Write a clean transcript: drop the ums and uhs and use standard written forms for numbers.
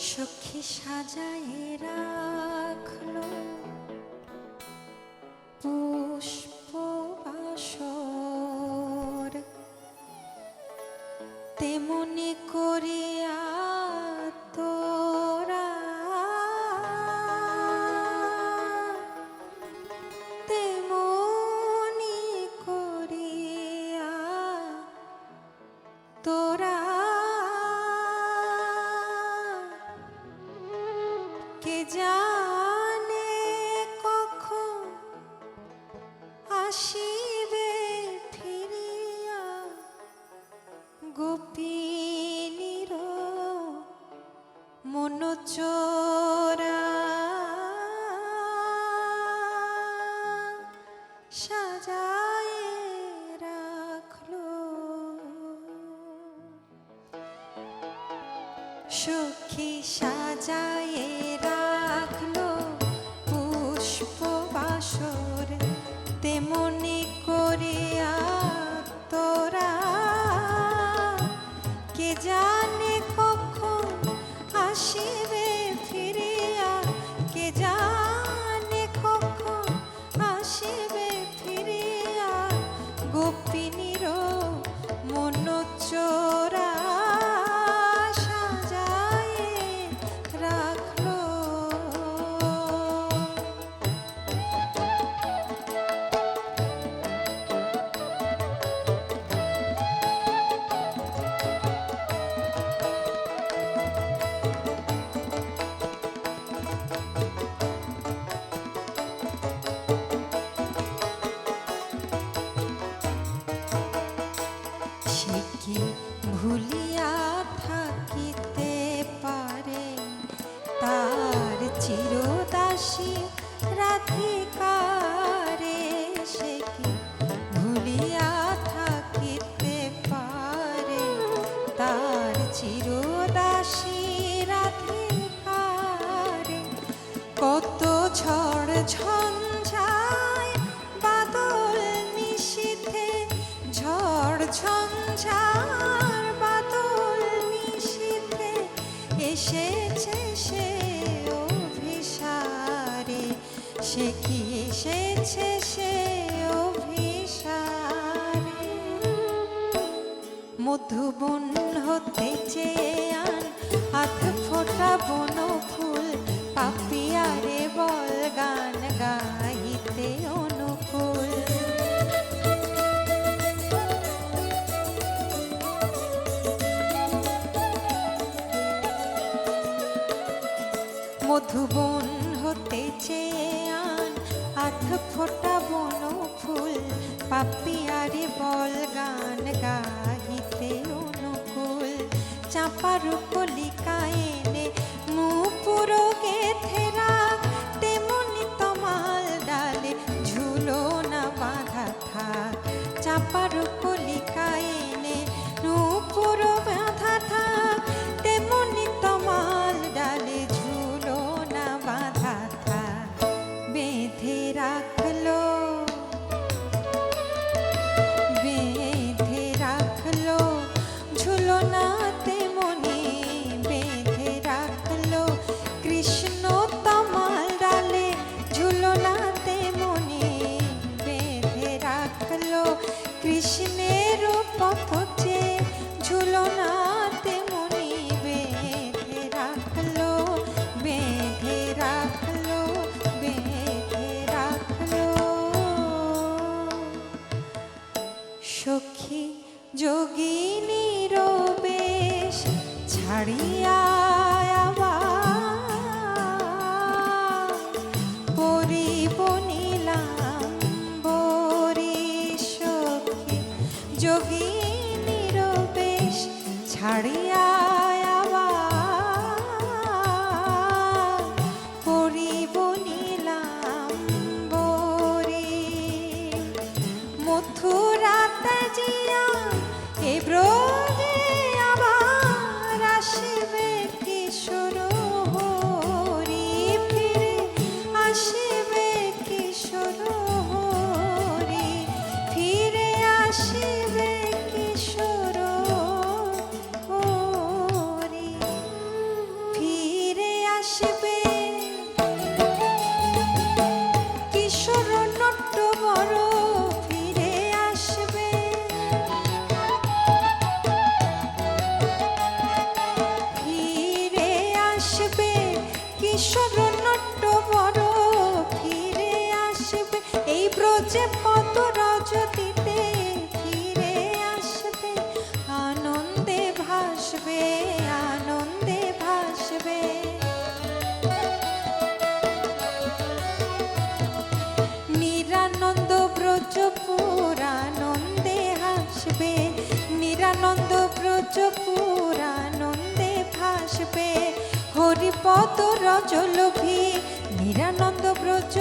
সখী সাজায় রাখলো পুষ্প বাসর, তেমনি করিয়া তোরা তেমনি করিয়া তোরা কে জানে কখন আসিবে ফিরিয়া গোপিনীর মনোচরা সাজায় রাখলো সখী সাজায় রাখলো পুষ্প বাসর, তেমনি করিয়া তোরা কে জানে কখন আসিবে ফিরিয়া, কে জানে কখন আসিবে ফিরিয়া গোপিনীর মনোচরা ভুলিয়া থাকিতে পারে তার চিরদাসী রাধিকারে, সে কি ভুলিয়া থাকিতে পারে তার চিরদাসী রাধিকারে। কত ঝড় ঝঞ্ঝায় বাদল নিশীথে, ঝড় ঝঞ্ঝার বাদল নিশীথে এসেছে সে অভিসারে, সে কি এসেছে সে অভিসারে। মধুবন হতে চেয়ে আন আধ ফোটা বন ফুল, পাপিয়ারে বল গান গাইতে অনুকূল। মধুবন হতে চেয়ে আন আধ ফোটা বন ফুল, পাপিয়ারে বল গান গাইতে অনুকূল। চাঁপার কলিকা এনে নূপুর গেথে রাখ, তেমনি তমাল ডালে ঝুলো না বাঁধা থাক। চাঁপার কলিকা এনে নূপুর বাঁধা থাক, তেমনি তমাল ডালে ঝুলো না বাঁধা থাক। বেঁধে রাখলো বেঁধে রাখলো ঝুলো না তেমনি, বেঁধে রাখলো কৃষ্ণ তমাল ডালে ঝুলো না তেমনি, বেঁধে রাখলো কৃষ্ণের পথে ঝুলো না তেমনি, বেঁধে রাখলো বেঁধে রাখলো বেঁধে রাখলো। সখী যোগিনীর বেশ ছাড়িয়া পরিব নীলাম্বরী, সখী যোগিনীর বেশ ছাড়িয়া পরিব নীলাম্বরী। মথুরাতে জিয়া এ ব্রজে আবার আসিবে কিশোর হরি, ফিরে আসিবে কিশোর হরি, ফিরে আসিবে কিশোর হরি। আসবে, নিরানন্দ ব্রজ পুরানন্দে ভাসবে। হরিপদ রজলোভী নিরানন্দ ব্রজ